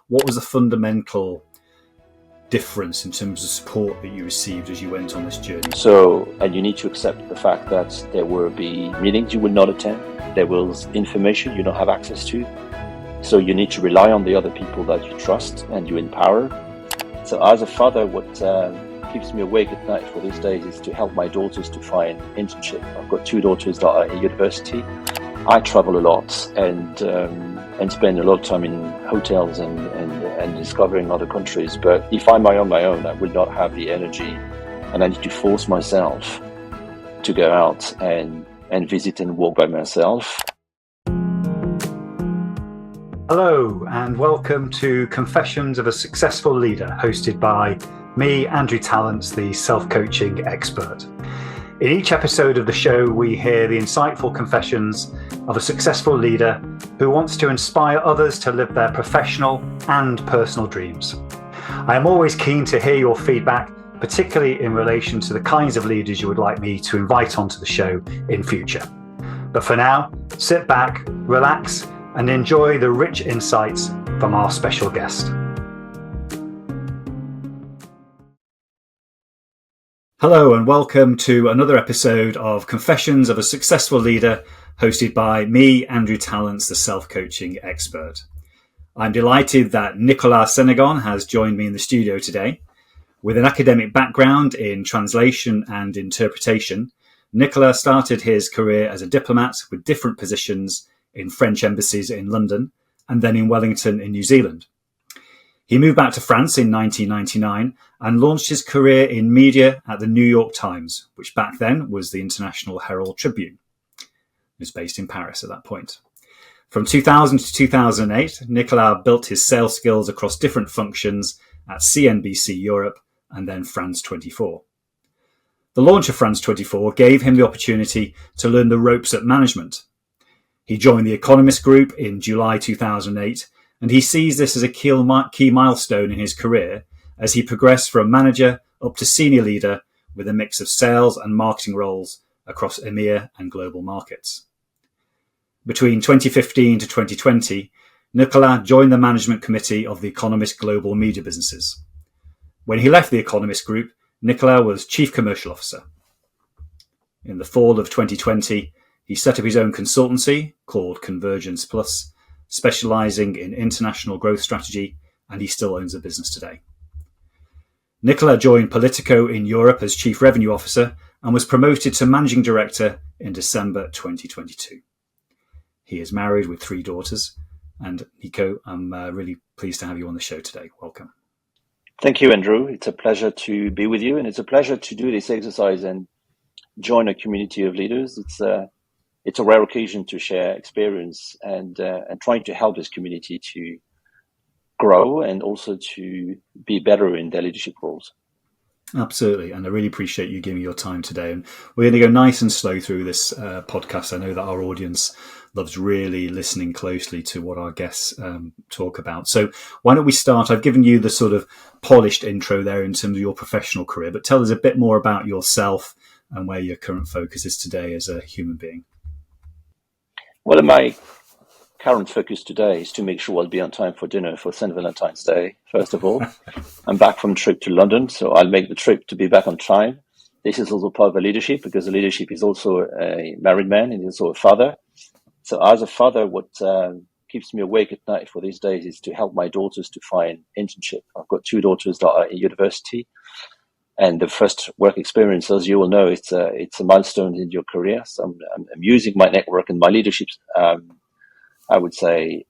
what was the fundamental difference in terms of support that you received as you went on this journey? So, and you need to accept the fact that there will be meetings you will not attend. There was information you don't have access to. So you need to rely on the other people that you trust and you empower. So as a father, what keeps me awake at night for these days is to help my daughters to find internship. I've got 2 daughters that are in university. I travel a lot and spend a lot of time in hotels and discovering other countries. But if I'm on my own, I will not have the energy, and I need to force myself to go out and visit and walk by myself. Hello, and welcome to Confessions of a Successful Leader, hosted by me, Andrew Tallents, the self-coaching expert. In each episode of the show, we hear the insightful confessions of a successful leader who wants to inspire others to live their professional and personal dreams. I am always keen to hear your feedback, particularly in relation to the kinds of leaders you would like me to invite onto the show in future. But for now, sit back, relax, and enjoy the rich insights from our special guest. Hello and welcome to another episode of Confessions of a Successful Leader, hosted by me, Andrew Tallents, the self-coaching expert. I'm delighted that Nicolas Sennegon has joined me in the studio today. With an academic background in translation and interpretation, Nicolas started his career as a diplomat with different positions in French embassies in London and then in Wellington in New Zealand. He moved back to France in 1999 and launched his career in media at the New York Times, which back then was the International Herald Tribune. It was based in Paris at that point. From 2000 to 2008, Nicolas built his sales skills across different functions at CNBC Europe and then France 24. The launch of France 24 gave him the opportunity to learn the ropes at management. He joined the Economist Group in July 2008, and he sees this as a key milestone in his career as he progressed from manager up to senior leader with a mix of sales and marketing roles across EMEA and global markets. Between 2015 to 2020, Nicolas joined the management committee of the Economist Global Media Businesses. When he left the Economist Group, Nicolas was Chief Commercial Officer. In the fall of 2020, he set up his own consultancy called Convergence Plus, specialising in international growth strategy, and he still owns a business today. Nicolas joined POLITICO in Europe as Chief Revenue Officer and was promoted to Managing Director in December 2022. He is married with 3 daughters. And Nico, I'm really pleased to have you on the show today. Welcome. Thank you, Andrew. It's a pleasure to be with you, and it's a pleasure to do this exercise and join a community of leaders. It's a rare occasion to share experience and trying to help this community to grow and also to be better in their leadership roles. Absolutely. And I really appreciate you giving your time today. And we're going to go nice and slow through this podcast. I know that our audience loves really listening closely to what our guests talk about. So why don't we start? I've given you the sort of polished intro there in terms of your professional career, but tell us a bit more about yourself and where your current focus is today as a human being. Well, my current focus today is to make sure I'll be on time for dinner for St. Valentine's Day, first of all. I'm back from a trip to London, so I'll make the trip to be back on time. This is also part of the leadership, because the leadership is also a married man and also a father. So as a father, what keeps me awake at night for these days is to help my daughters to find internship. I've got 2 daughters that are in university. And the first work experience, as you all know, it's a milestone in your career. So I'm using my network and my leadership, I would say,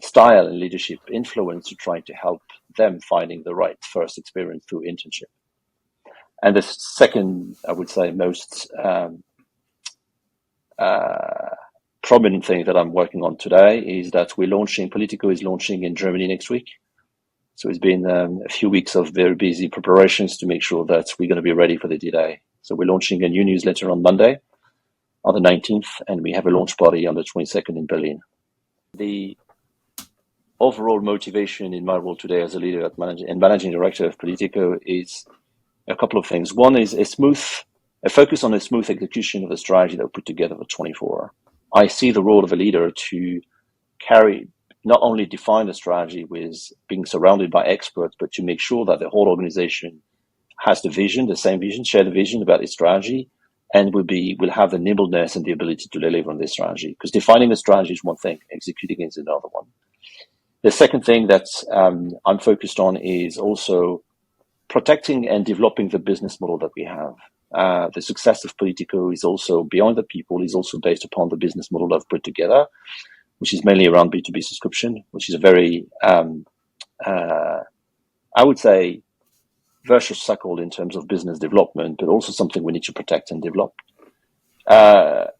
style and leadership influence to try to help them finding the right first experience through internship. And the second, I would say, most prominent thing that I'm working on today is that POLITICO is launching in Germany next week. So it's been a few weeks of very busy preparations to make sure that we're going to be ready for the D-Day. So we're launching a new newsletter on Monday, on the 19th, and we have a launch party on the 22nd in Berlin. The overall motivation in my role today as a leader and managing director of POLITICO is a couple of things. One is a focus on a smooth execution of the strategy that we put together for 24. I see the role of a leader to not only define the strategy with being surrounded by experts, but to make sure that the whole organization has the vision, the same vision, share the vision about its strategy, and will have the nimbleness and the ability to deliver on this strategy. Because defining a strategy is one thing, executing is another one. The second thing that I'm focused on is also protecting and developing the business model that we have. The success of Politico is also beyond the people, is also based upon the business model I've put together, which is mainly around B2B subscription, which is a very, I would say, virtuous cycle in terms of business development, but also something we need to protect and develop.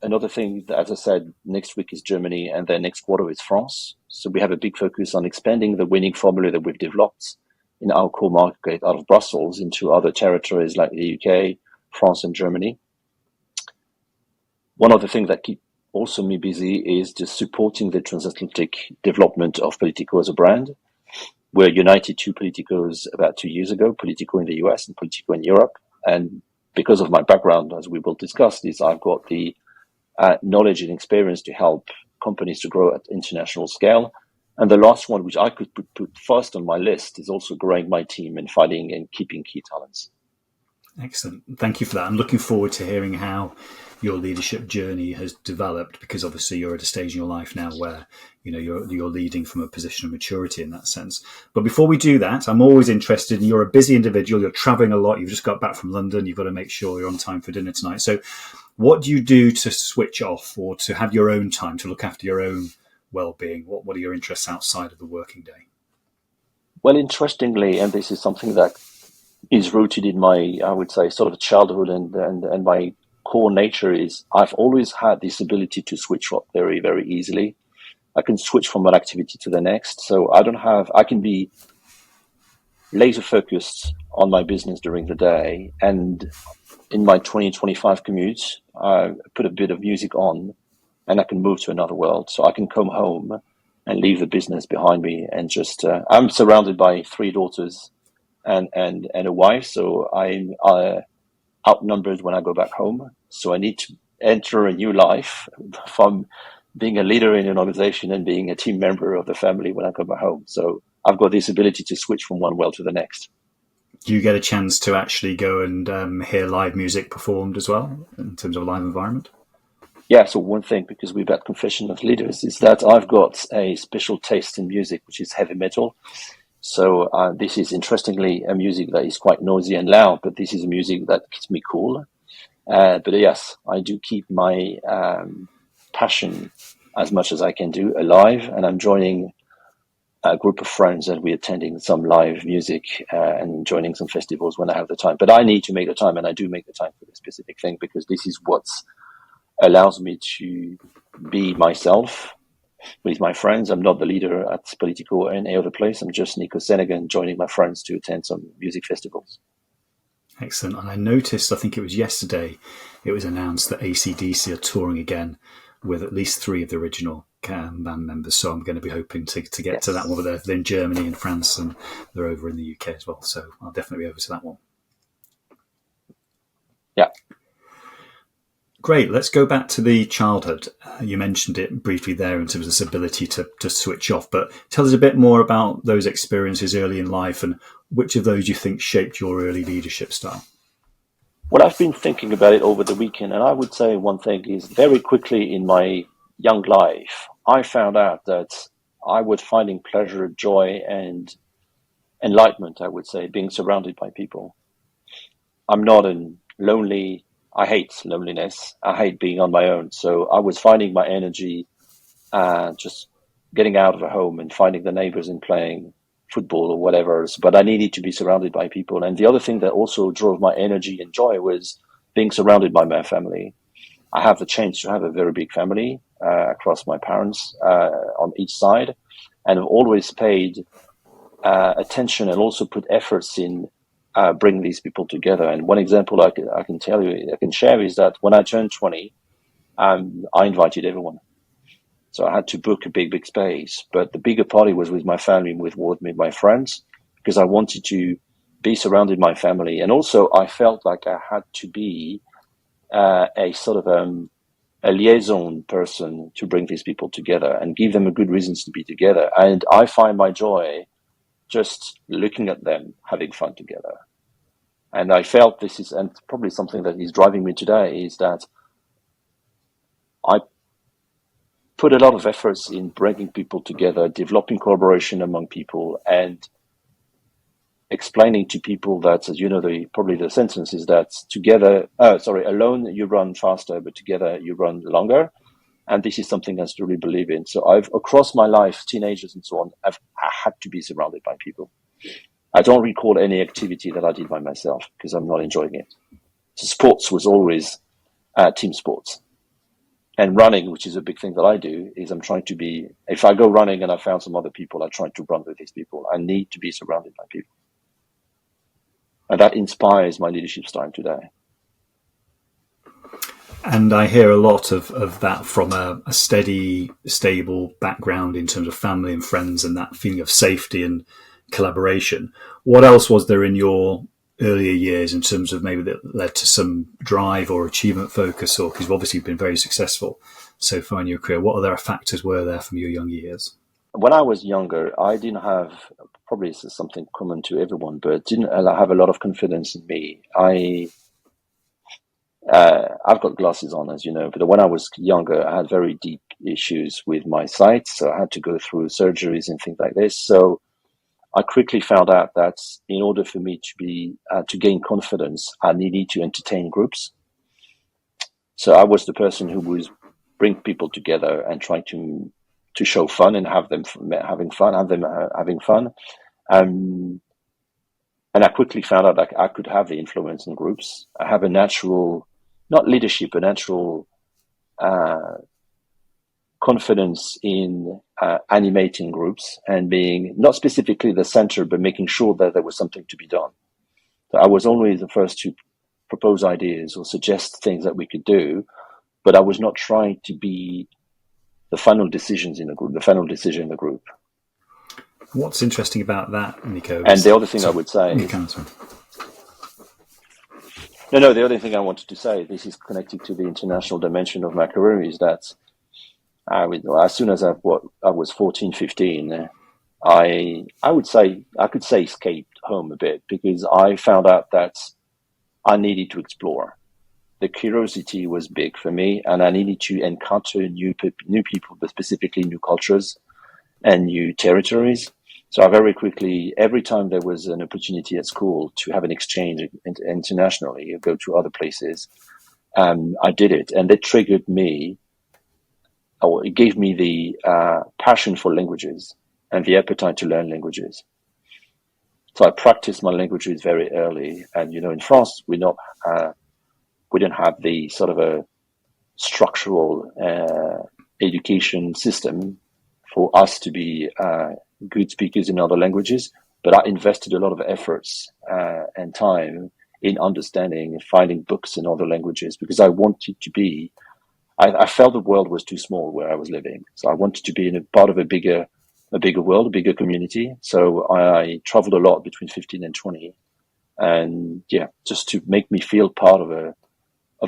Another thing, as I said, next week is Germany, and then next quarter is France. So we have a big focus on expanding the winning formula that we've developed in our core market out of Brussels into other territories like the UK, France, and Germany. One of the things that keep also me busy is just supporting the transatlantic development of Politico as a brand. We're united two Politicos about 2 years ago, Politico in the US and Politico in Europe. And because of my background, as we will discuss this, I've got the knowledge and experience to help companies to grow at international scale. And the last one, which I could put first on my list, is also growing my team and finding and keeping key talents. Excellent. Thank you for that. I'm looking forward to hearing how your leadership journey has developed, because obviously you're at a stage in your life now where you're leading from a position of maturity in that sense. But before we do that, I'm always interested, and you're a busy individual, you're traveling a lot, you've just got back from London, you've got to make sure you're on time for dinner tonight. So what do you do to switch off or to have your own time, to look after your own well-being? What are your interests outside of the working day? Well, interestingly, and this is something that is rooted in my, I would say, sort of childhood and my core nature, is I've always had this ability to switch off very, very easily. I can switch from one activity to the next. So I can be laser focused on my business during the day. And in my 20-25 commute, I put a bit of music on and I can move to another world. So I can come home and leave the business behind me and just, I'm surrounded by 3 daughters and a wife. So I'm outnumbered when I go back home. So I need to enter a new life from being a leader in an organization and being a team member of the family when I come back home. So I've got this ability to switch from one world to the next. Do you get a chance to actually go and hear live music performed as well in terms of a live environment? Yeah, so one thing, because we've got confession of leaders, is that I've got a special taste in music, which is heavy metal. So this is interestingly a music that is quite noisy and loud, but this is music that keeps me cool. But yes, I do keep my passion as much as I can do alive, and I'm joining a group of friends and we're attending some live music and joining some festivals when I have the time. But I need to make the time, and I do make the time for this specific thing, because this is what allows me to be myself with my friends. I'm not the leader at Politico or any other place. I'm just Nicolas Sennegon joining my friends to attend some music festivals. Excellent. And I noticed, I think it was yesterday, it was announced that AC/DC are touring again with at least 3 of the original band members. So I'm going to be hoping to get to that one. They're in Germany and France, and they're over in the UK as well. So I'll definitely be over to that one. Yeah. Great. Let's go back to the childhood. You mentioned it briefly there in terms of this ability to switch off, but tell us a bit more about those experiences early in life and which of those you think shaped your early leadership style. Well, I've been thinking about it over the weekend, and I would say one thing is very quickly in my young life, I found out that I was finding pleasure, joy, and enlightenment, I would say, being surrounded by people. I'm not lonely. I hate loneliness. I hate being on my own. So I was finding my energy just getting out of a home and finding the neighbors and playing football or whatever. But I needed to be surrounded by people. And the other thing that also drove my energy and joy was being surrounded by my family. I have the chance to have a very big family across my parents on each side, and I've always paid attention and also put efforts in bring these people together. And one example I can share is that when I turned 20, I invited everyone. So I had to book a big space, but the bigger party was with my family and with my friends, because I wanted to be surrounded by my family. And also I felt like I had to be a sort of a liaison person to bring these people together and give them a good reasons to be together. And I find my joy just looking at them having fun together. And I felt this is, and probably something that is driving me today, is that I put a lot of efforts in bringing people together, developing collaboration among people, and explaining to people that, as you know, probably the sentence is that alone you run faster, but together you run longer. And this is something I truly believe in. So across my life, teenagers and so on, I had to be surrounded by people. I don't recall any activity that I did by myself because I'm not enjoying it. So sports was always team sports. And running, which is a big thing that I do, is I'm trying to be, if I go running and I found some other people, I try to run with these people. I need to be surrounded by people. And that inspires my leadership style today. And I hear a lot of that from a steady, stable background in terms of family and friends and that feeling of safety and collaboration. What else was there in your earlier years in terms of maybe that led to some drive or achievement focus, or because you've obviously been very successful so far in your career? What other factors were there from your younger years? When I was younger, I didn't have, probably this is something common to everyone, but didn't have a lot of confidence in me. I've got glasses on, as you know, but when I was younger, I had very deep issues with my sight, so I had to go through surgeries and things like this. So I quickly found out that in order for me to be to gain confidence, I needed to entertain groups. So I was the person who would bring people together and try to show fun and have them having fun. And I quickly found out that I could have the influence in groups. I have a natural, not leadership, a natural confidence in animating groups and being not specifically the center, but making sure that there was something to be done. So I was always the first to propose ideas or suggest things that we could do, but I was not trying to be the final decisions in the group, the final decision in the group. What's interesting about that, Nico? And the other thing I would say is, the other thing I wanted to say, this is connected to the international dimension of my career, is that as soon as I was 14, 15, I could say escaped home a bit, because I found out that I needed to explore. The curiosity was big for me, and I needed to encounter new people, but specifically new cultures and new territories. So I very quickly, every time there was an opportunity at school to have an exchange internationally, or go to other places, I did it, and it triggered me. Or it gave me the passion for languages and the appetite to learn languages. So I practiced my languages very early. And, in France, we didn't have the sort of a structural education system for us to be good speakers in other languages. But I invested a lot of efforts and time in understanding and finding books in other languages, because I wanted to be, I felt the world was too small where I was living. So I wanted to be in a part of a bigger world, a bigger community. So I traveled a lot between 15 and 20. And just to make me feel part of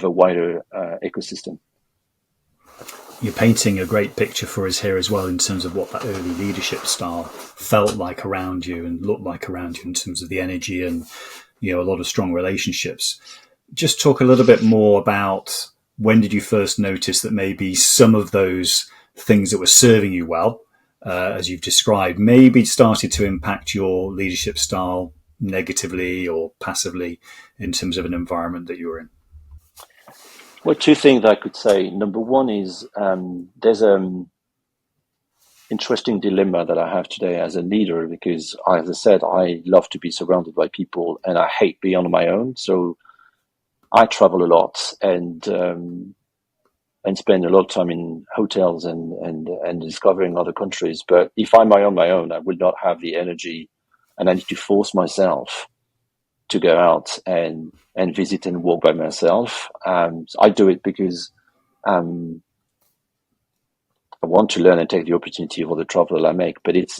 a wider ecosystem. You're painting a great picture for us here as well, in terms of what that early leadership style felt like around you and looked like around you, in terms of the energy and, a lot of strong relationships. Just talk a little bit more about, when did you first notice that maybe some of those things that were serving you well, as you've described, maybe started to impact your leadership style negatively or passively in terms of an environment that you were in? Well, two things I could say. Number one is there's an interesting dilemma that I have today as a leader, because, as I said, I love to be surrounded by people and I hate being on my own. So I travel a lot and spend a lot of time in hotels and discovering other countries. But if I'm on my own, I will not have the energy, and I need to force myself to go out and visit and walk by myself. I do it because I want to learn and take the opportunity of all the travel I make. But it's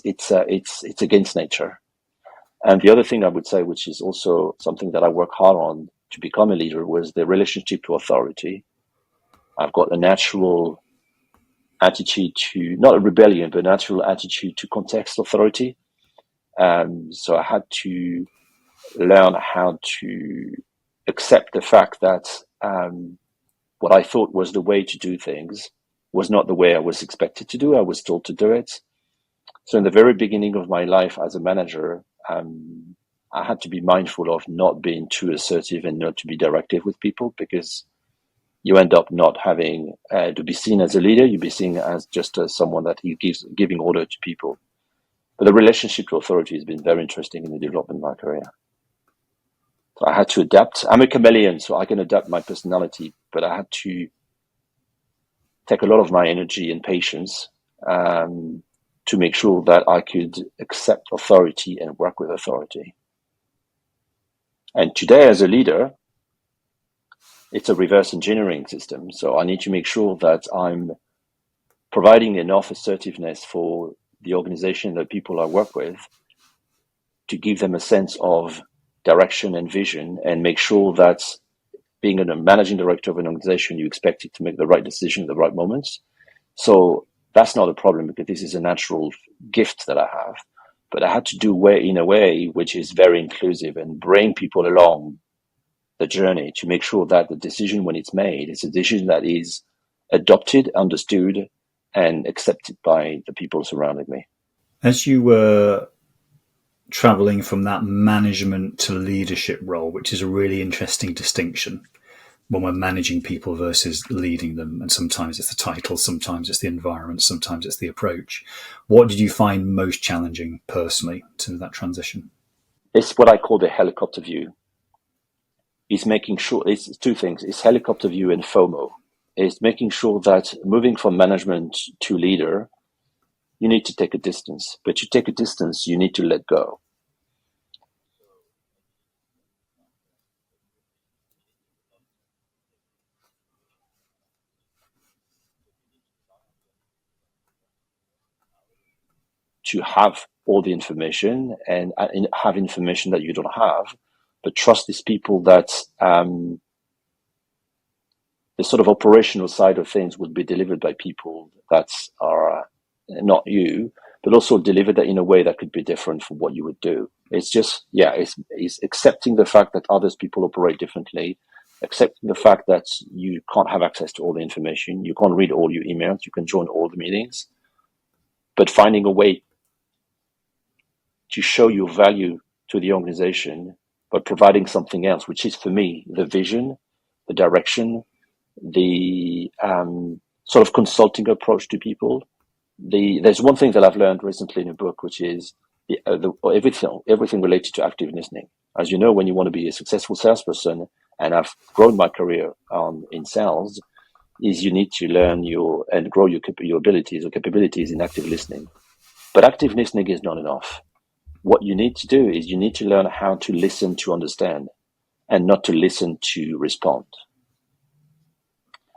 against nature. And the other thing I would say, which is also something that I work hard on to become a leader, was the relationship to authority. I've got a natural attitude to, not a rebellion, but a natural attitude to context authority. So I had to learn how to accept the fact that what I thought was the way to do things was not the way I was expected to do. I was told to do it. So in the very beginning of my life as a manager, I had to be mindful of not being too assertive and not to be directive with people, because you end up not having to be seen as a leader. You be seen as just someone that gives giving order to people. But the relationship to authority has been very interesting in the development of my career. So I had to adapt. I'm a chameleon, so I can adapt my personality, but I had to take a lot of my energy and patience to make sure that I could accept authority and work with authority. And today, as a leader, it's a reverse engineering system. So I need to make sure that I'm providing enough assertiveness for the organization that people I work with to give them a sense of direction and vision, and make sure that being a managing director of an organization, you expect it to make the right decision at the right moments. So that's not a problem, because this is a natural gift that I have. But I had to do in a way which is very inclusive and bring people along the journey to make sure that the decision, when it's made, is a decision that is adopted, understood, and accepted by the people surrounding me. As you were traveling from that management to leadership role, which is a really interesting distinction when we're managing people versus leading them, and sometimes it's the title, sometimes it's the environment, sometimes it's the approach. What did you find most challenging personally to that transition? It's what I call the helicopter view. It's making sure, it's two things. It's helicopter view and FOMO. It's making sure that moving from management to leader, you need to take a distance. But to take a distance, you need to let go. To have all the information and have information that you don't have, but trust these people that the sort of operational side of things will be delivered by people that are not you, but also delivered that in a way that could be different from what you would do. It's just, it's accepting the fact that others people operate differently, accepting the fact that you can't have access to all the information, you can't read all your emails, you can join all the meetings, but finding a way to show your value to the organization, but providing something else, which is for me, the vision, the direction, the sort of consulting approach to people. There's one thing that I've learned recently in a book, which is everything related to active listening. As you know, when you want to be a successful salesperson, and I've grown my career in sales, is you need to learn and grow your abilities or capabilities in active listening. But active listening is not enough. What you need to do is you need to learn how to listen to understand, and not to listen to respond.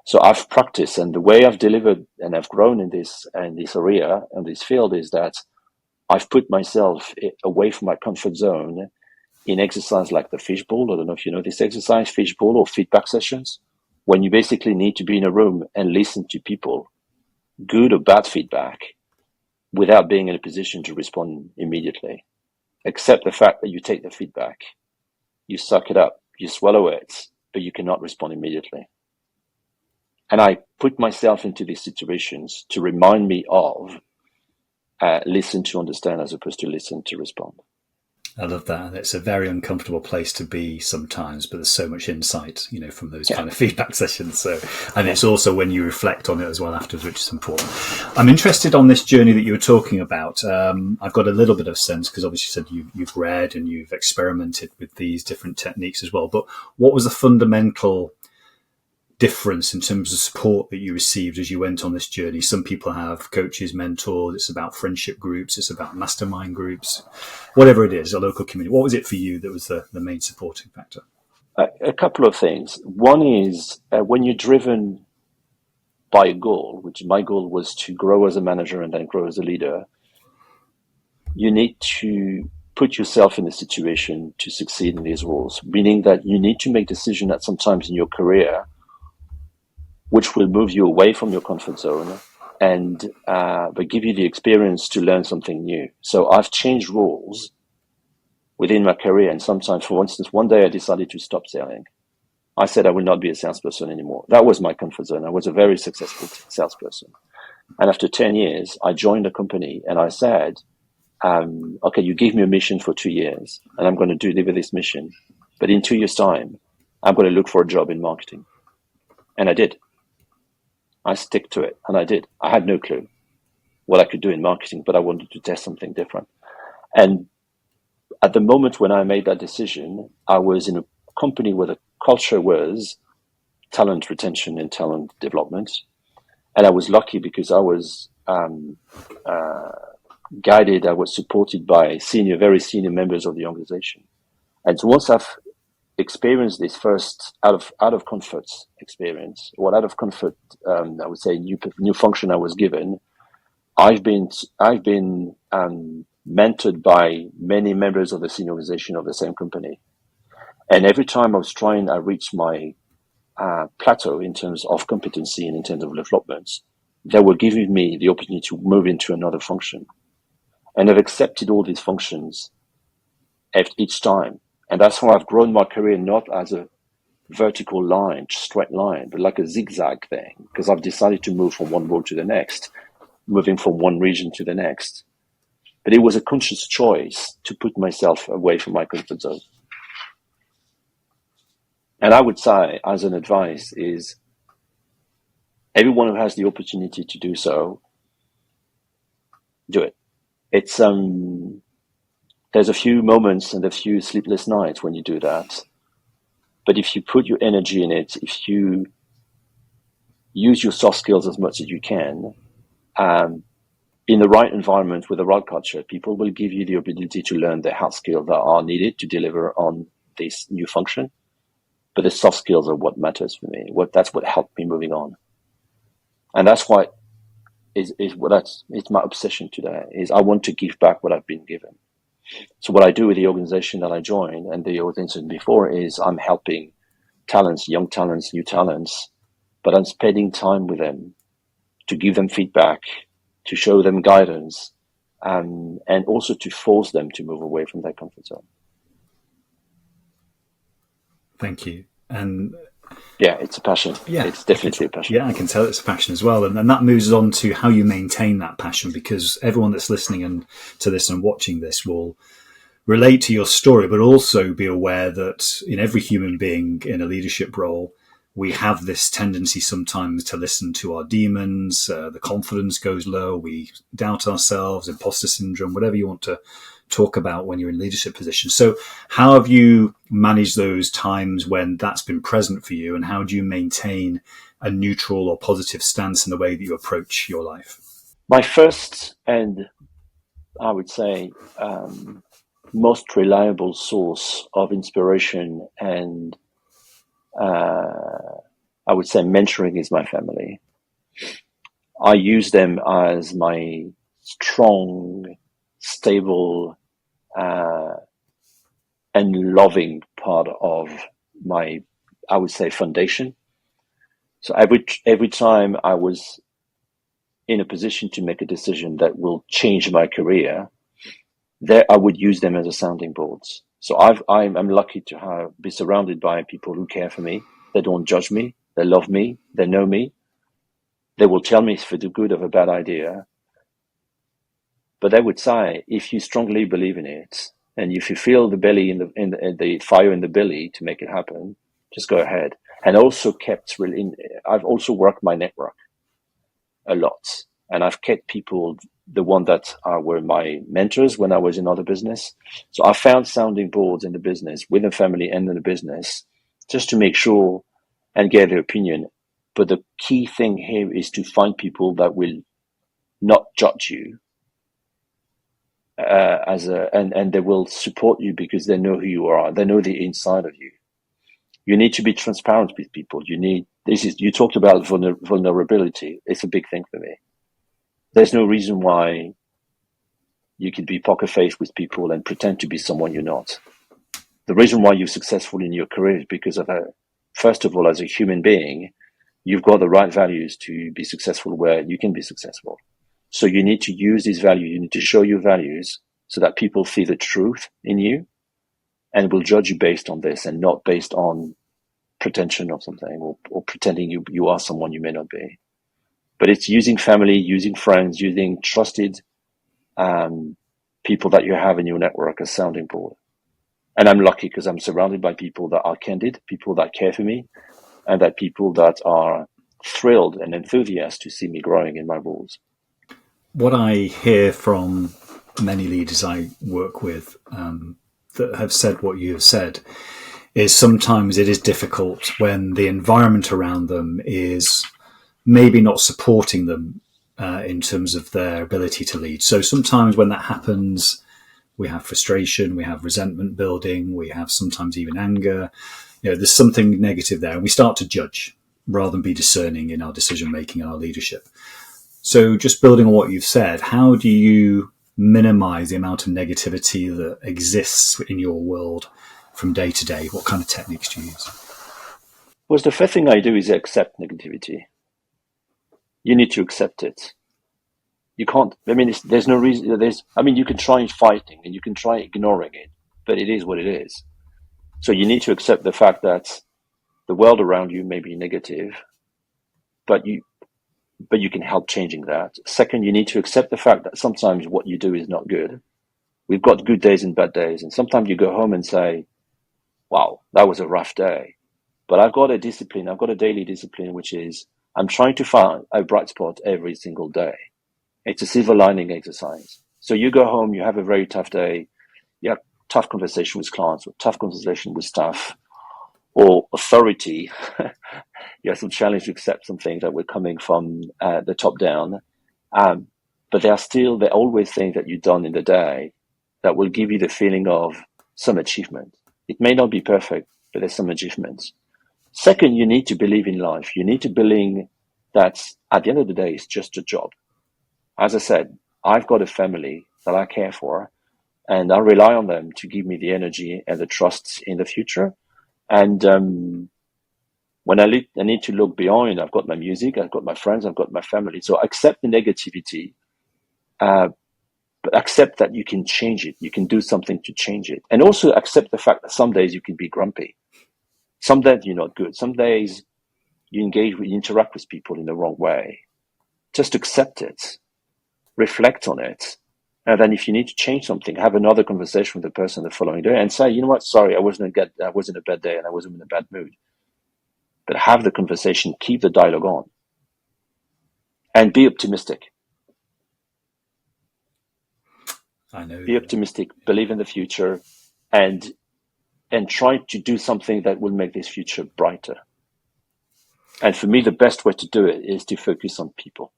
So I've practiced, and the way I've delivered and I've grown in this area and this field is that I've put myself away from my comfort zone in exercise like the fishbowl. I don't know if you know this exercise, fishbowl or feedback sessions, when you basically need to be in a room and listen to people, good or bad feedback, without being in a position to respond immediately. Accept the fact that you take the feedback, you suck it up, you swallow it, but you cannot respond immediately. And I put myself into these situations to remind me of listen to understand as opposed to listen to respond. I love that. It's a very uncomfortable place to be sometimes, but there's so much insight, from those kind of feedback sessions. So, and it's also when you reflect on it as well afterwards, which is important. I'm interested on this journey that you were talking about. I've got a little bit of sense, because obviously you said you've read and you've experimented with these different techniques as well. But what was the fundamental difference in terms of support that you received as you went on this journey? Some people have coaches, mentors, it's about friendship groups, it's about mastermind groups, whatever it is, a local community. What was it for you that was the main supporting factor? A couple of things. One is when you're driven by a goal, which my goal was to grow as a manager and then grow as a leader, you need to put yourself in a situation to succeed in these roles, meaning that you need to make decisions that sometimes in your career which will move you away from your comfort zone and but give you the experience to learn something new. So I've changed roles within my career, and sometimes, for instance, one day I decided to stop selling. I said I will not be a salesperson anymore. That was my comfort zone. I was a very successful salesperson. And after 10 years, I joined a company and I said, okay, you gave me a mission for 2 years and I'm going to deliver this mission. But in 2 years' time, I'm going to look for a job in marketing. And I did. I stick to it. And I did. I had no clue what I could do in marketing, but I wanted to test something different. And at the moment when I made that decision, I was in a company where the culture was talent retention and talent development. And I was lucky because I was guided, I was supported by very senior members of the organization. And so once I've experienced this first out of comfort experience, or out of comfort, I would say new function I was given, I've been mentored by many members of the senior organization of the same company. And every time I reached my plateau in terms of competency and in terms of development, they were giving me the opportunity to move into another function. And I've accepted all these functions each time. And that's how I've grown my career, not as a vertical line, straight line, but like a zigzag thing, because I've decided to move from one role to the next, moving from one region to the next. But it was a conscious choice to put myself away from my comfort zone. And I would say, as an advice, is everyone who has the opportunity to do so, do it. It's there's a few moments and a few sleepless nights when you do that. But if you put your energy in it, if you use your soft skills as much as you can, in the right environment with the right culture, people will give you the ability to learn the hard skills that are needed to deliver on this new function. But the soft skills are what matters for me. That's what helped me moving on. And that's why it's my obsession today, is I want to give back what I've been given. So what I do with the organization that I joined and the organization before is I'm helping talents, young talents, new talents, but I'm spending time with them to give them feedback, to show them guidance, and also to force them to move away from their comfort zone. Thank you. And yeah, it's a passion. Yeah, it's definitely a passion. Yeah, I can tell it's a passion as well. And that moves on to how you maintain that passion, because everyone that's listening to this and watching this will relate to your story, but also be aware that in every human being in a leadership role, we have this tendency sometimes to listen to our demons. The confidence goes low. We doubt ourselves, imposter syndrome, whatever you want to talk about when you're in leadership positions. So how have you managed those times when that's been present for you, and how do you maintain a neutral or positive stance in the way that you approach your life? My first, and I would say most reliable source of inspiration and I would say mentoring is my family. I use them as my strong, stable, and loving part of my, I would say, foundation. So every time I was in a position to make a decision that will change my career, there I would use them as a sounding boards. So I'm lucky to be surrounded by people who care for me. They don't judge me. They love me. They know me. They will tell me for the good of a bad idea. But they would say, if you strongly believe in it, and if you feel the belly in the fire in the belly to make it happen, just go ahead. And also I've also worked my network a lot, and I've kept people, the one that were my mentors when I was in other business. So I found sounding boards in the business, with the family and in the business, just to make sure and get their opinion. But the key thing here is to find people that will not judge you, and they will support you because they know who you are. They know the inside of you. You need to be transparent with people. You talked about vulnerability. It's a big thing for me. There's no reason why you could be poker faced with people and pretend to be someone you're not. The reason why you're successful in your career is because of first of all, as a human being, you've got the right values to be successful where you can be successful. So you need to use these values. You need to show your values so that people see the truth in you and will judge you based on this and not based on pretension or something, or pretending you are someone you may not be. But it's using family, using friends, using trusted people that you have in your network as sounding board. And I'm lucky because I'm surrounded by people that are candid, people that care for me, and that people that are thrilled and enthusiastic to see me growing in my roles. What I hear from many leaders I work with that have said what you have said is sometimes it is difficult when the environment around them is maybe not supporting them in terms of their ability to lead. So sometimes when that happens, we have frustration, we have resentment building, we have sometimes even anger. There's something negative there, and we start to judge rather than be discerning in our decision making and our leadership. So just building on what you've said, how do you minimize the amount of negativity that exists in your world from day to day? What kind of techniques do you use? Well, the first thing I do is accept negativity. You need to accept it. You can't, there's no reason, you can try fighting and you can try ignoring it, but it is what it is. So you need to accept the fact that the world around you may be negative, but you can help changing that. Second, you need to accept the fact that sometimes what you do is not good. We've got good days and bad days. And sometimes you go home and say, wow, that was a rough day. But I've got a discipline. I've got a daily discipline, which is I'm trying to find a bright spot every single day. It's a silver lining exercise. So you go home, you have a very tough day. You have tough conversation with clients or tough conversation with staff or authority. You have some challenge to accept some things that were coming from the top down. But there are always things that you've done in the day that will give you the feeling of some achievement. It may not be perfect, but there's some achievements. Second, you need to believe in life. You need to believe that at the end of the day, it's just a job. As I said, I've got a family that I care for, and I rely on them to give me the energy and the trust in the future. And when I need to look beyond, I've got my music, I've got my friends, I've got my family. So accept the negativity, but accept that you can change it. You can do something to change it. And also accept the fact that some days you can be grumpy. Some days you're not good. Some days you interact with people in the wrong way. Just accept it. Reflect on it. And then if you need to change something, have another conversation with the person the following day and say, you know what, sorry, I wasn't a bad day and I wasn't in a bad mood. But have the conversation, keep the dialogue on. And be optimistic. Be optimistic, believe in the future, and try to do something that will make this future brighter. And for me, the best way to do it is to focus on people.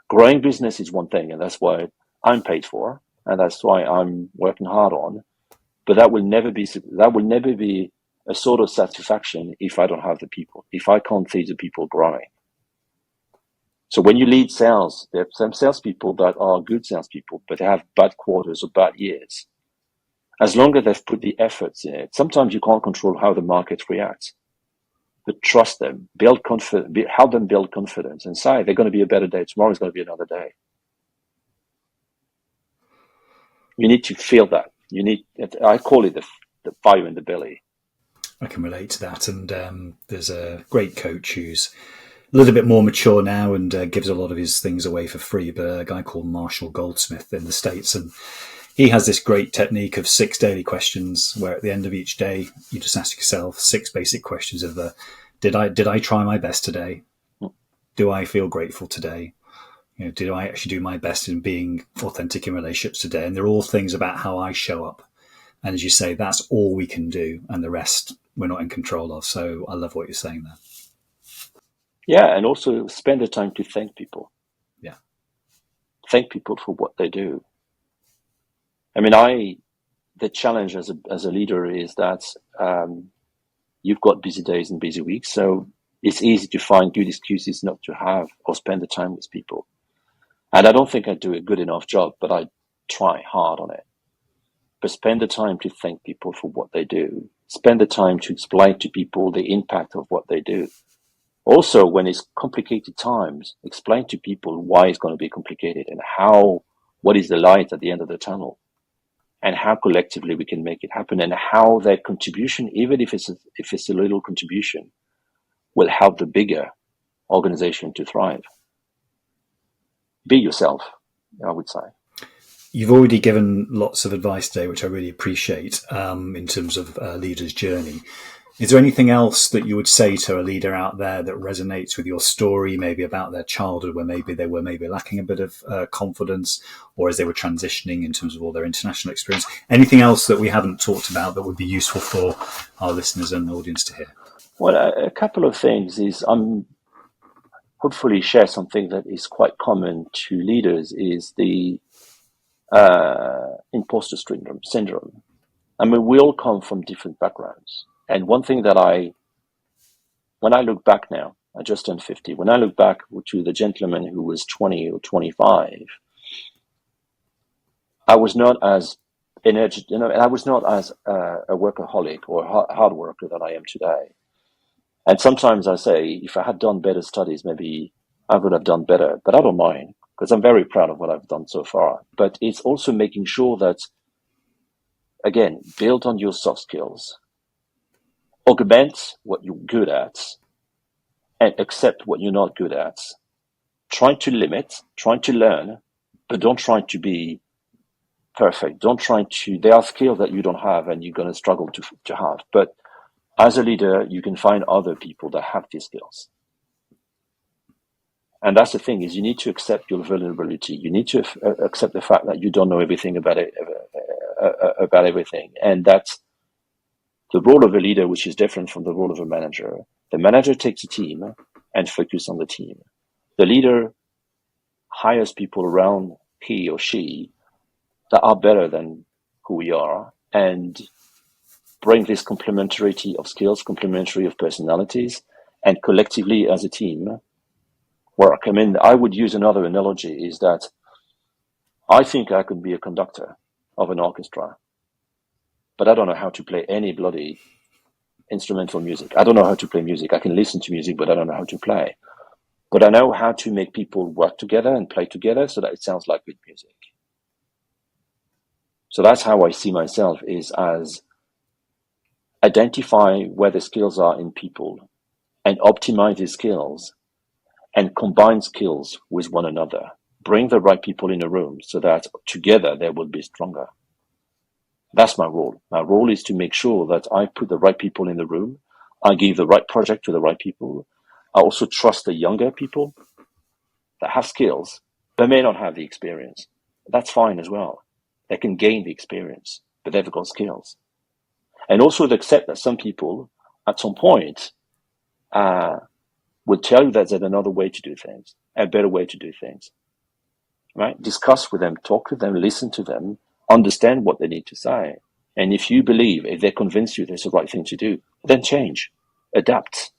Growing business is one thing, and that's why I'm paid for, and that's why I'm working hard on. But that will never be a sort of satisfaction if I don't have the people, if I can't see the people growing. So when you lead sales, there are some salespeople that are good salespeople, but they have bad quarters or bad years. As long as they've put the efforts in it, sometimes you can't control how the market reacts. But trust them, help them build confidence, and say they're going to be a better day. Tomorrow is going to be another day. You need to feel that. I call it the fire in the belly. I can relate to that. And there's a great coach who's a little bit more mature now and gives a lot of his things away for free, but a guy called Marshall Goldsmith in the States. And he has this great technique of 6 daily questions where at the end of each day, you just ask yourself 6 basic questions of did I try my best today? Do I feel grateful today? Did I actually do my best in being authentic in relationships today? And they're all things about how I show up. And as you say, that's all we can do. And the rest we're not in control of. So I love what you're saying there. Yeah, and also spend the time to thank people. Yeah. Thank people for what they do. The challenge as a leader is that you've got busy days and busy weeks. So it's easy to find good excuses not to have or spend the time with people. And I don't think I do a good enough job, but I try hard on it. But spend the time to thank people for what they do. Spend the time to explain to people the impact of what they do. Also, when it's complicated times, explain to people why it's going to be complicated and what is the light at the end of the tunnel, and how collectively we can make it happen, and how their contribution, even if it's a little contribution, will help the bigger organization to thrive. Be yourself, I would say. You've already given lots of advice today, which I really appreciate, in terms of a leader's journey. Is there anything else that you would say to a leader out there that resonates with your story, maybe about their childhood, where maybe they were lacking a bit of confidence, or as they were transitioning in terms of all their international experience? Anything else that we haven't talked about that would be useful for our listeners and audience to hear? Well, a couple of things is hopefully share something that is quite common to leaders, is the imposter syndrome. I mean, we all come from different backgrounds. And one thing that when I look back now, I just turned 50, when I look back to the gentleman who was 20 or 25, I was not as energetic, and I was not as a workaholic or hard worker that I am today. And sometimes I say, if I had done better studies, maybe I would have done better, but I don't mind, because I'm very proud of what I've done so far. But it's also making sure that, again, build on your soft skills, augment what you're good at, and accept what you're not good at. Try to limit, try to learn, but don't try to be perfect. There are skills that you don't have and you're going to struggle to have. But as a leader, you can find other people that have these skills. And that's the thing, is you need to accept your vulnerability. You need to accept the fact that you don't know everything about everything. And that's the role of a leader, which is different from the role of a manager. The manager takes a team and focuses on the team. The leader hires people around he or she that are better than who we are, and bring this complementarity of skills, complementarity of personalities, and collectively as a team work. I mean, I would use another analogy, is that I think I could be a conductor of an orchestra, but I don't know how to play any bloody instrumental music. I don't know how to play music. I can listen to music, but I don't know how to play. But I know how to make people work together and play together so that it sounds like good music. So that's how I see myself, is as identify where the skills are in people and optimize these skills and combine skills with one another. Bring the right people in a room so that together they will be stronger. That's my role. My role is to make sure that I put the right people in the room. I give the right project to the right people. I also trust the younger people that have skills, but may not have the experience. That's fine as well. They can gain the experience, but they've got skills. And also to accept that some people, at some point, will tell you that there's another way to do things, a better way to do things. Right? Discuss with them, talk to them, listen to them, understand what they need to say. And if they convince you there's the right thing to do, then change, adapt.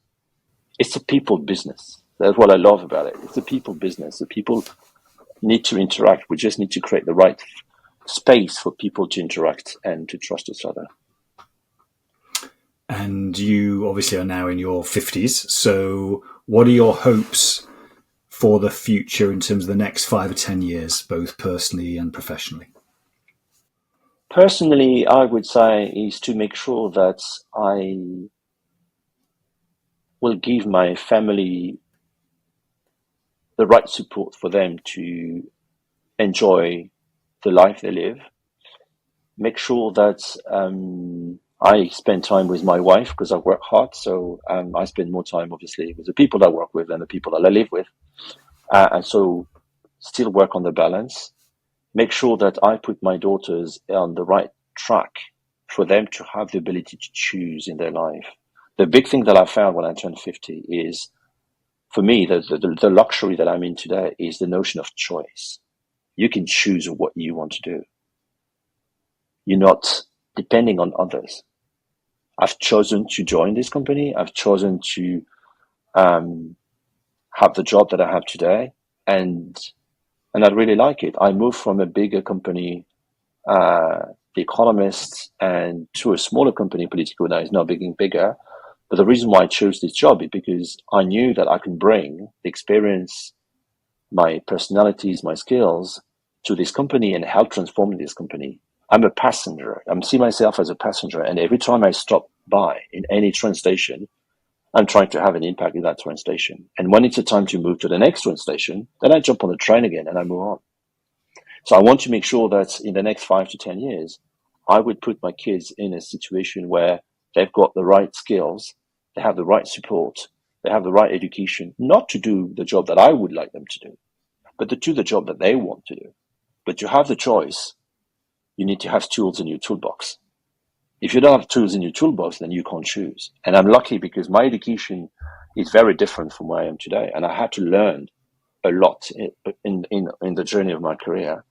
It's a people business. That's what I love about it. It's a people business. The people need to interact. We just need to create the right space for people to interact and to trust each other. And you obviously are now in your 50s. So what are your hopes for the future in terms of the next 5 or 10 years, both personally and professionally? Personally, I would say is to make sure that I will give my family the right support for them to enjoy the life they live. Make sure that I spend time with my wife, because I work hard. So I spend more time, obviously, with the people I work with than the people that I live with. And so still work on the balance. Make sure that I put my daughters on the right track for them to have the ability to choose in their life. The big thing that I found when I turned 50 is, for me, the luxury that I'm in today is the notion of choice. You can choose what you want to do. You're not depending on others. I've chosen to join this company. I've chosen to have the job that I have today, and I really like it. I moved from a bigger company, The Economist, and to a smaller company, Politico, now is now getting bigger. But the reason why I chose this job is because I knew that I can bring the experience, my personalities, my skills to this company and help transform this company. I'm a passenger. I see myself as a passenger. And every time I stop by in any train station, I'm trying to have an impact in that train station. And when it's a time to move to the next train station, then I jump on the train again and I move on. So I want to make sure that in the next 5 to 10 years, I would put my kids in a situation where they've got the right skills, they have the right support, they have the right education, not to do the job that I would like them to do, but to do the job that they want to do. But to have the choice, you need to have tools in your toolbox. If you don't have tools in your toolbox, then you can't choose. And I'm lucky because my education is very different from where I am today. And I had to learn a lot in the journey of my career.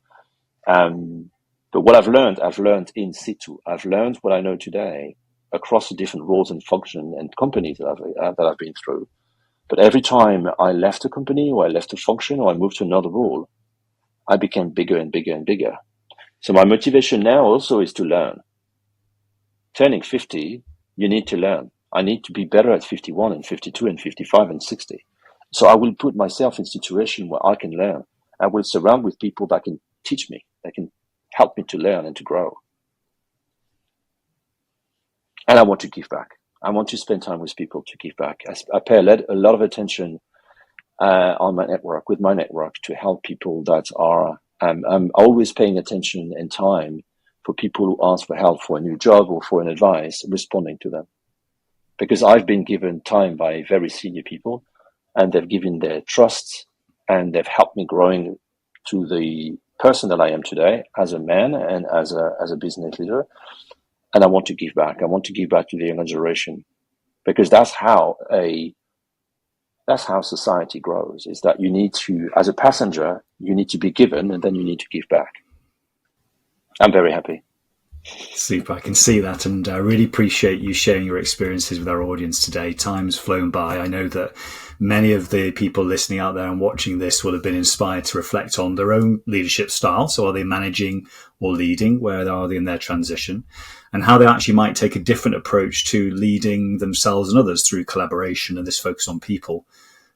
But what I've learned in situ. I've learned what I know today across the different roles and functions and companies that I've been through. But every time I left a company or I left a function or I moved to another role, I became bigger and bigger and bigger. So my motivation now also is to learn. Turning 50, you need to learn. I need to be better at 51 and 52 and 55 and 60. So I will put myself in a situation where I can learn. I will surround with people that can teach me, that can help me to learn and to grow. And I want to give back. I want to spend time with people to give back. I pay a lot of attention on my network, with my network, to help people that are, I'm always paying attention and time for people who ask for help for a new job or for an advice, responding to them. Because I've been given time by very senior people, and they've given their trust, and they've helped me growing to the person that I am today as a man and as a business leader. And I want to give back. I want to give back to the younger generation, because that's how society grows, is that you need to, as a passenger, you need to be given and then you need to give back. I'm very happy. Super. I can see that, and I really appreciate you sharing your experiences with our audience today. Time's flown by. I know that many of the people listening out there and watching this will have been inspired to reflect on their own leadership style. So are they managing or leading? Where are they in their transition? And how they actually might take a different approach to leading themselves and others through collaboration and this focus on people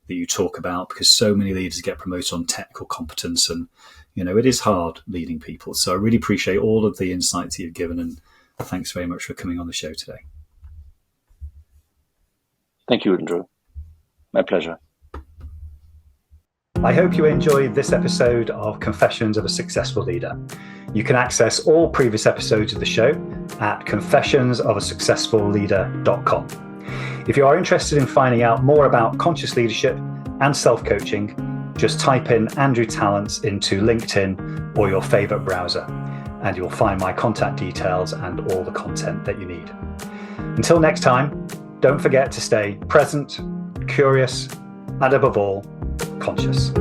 that you talk about, because so many leaders get promoted on technical competence, and it is hard leading people. So I really appreciate all of the insights you've given, and thanks very much for coming on the show today. Thank you, Andrew. My pleasure. I hope you enjoyed this episode of Confessions of a Successful Leader. You can access all previous episodes of the show at confessionsofaSuccessfulLeader.com. If you are interested in finding out more about conscious leadership and self-coaching, just type in Andrew Tallents into LinkedIn or your favorite browser, and you'll find my contact details and all the content that you need. Until next time, don't forget to stay present, curious, and above all, conscious.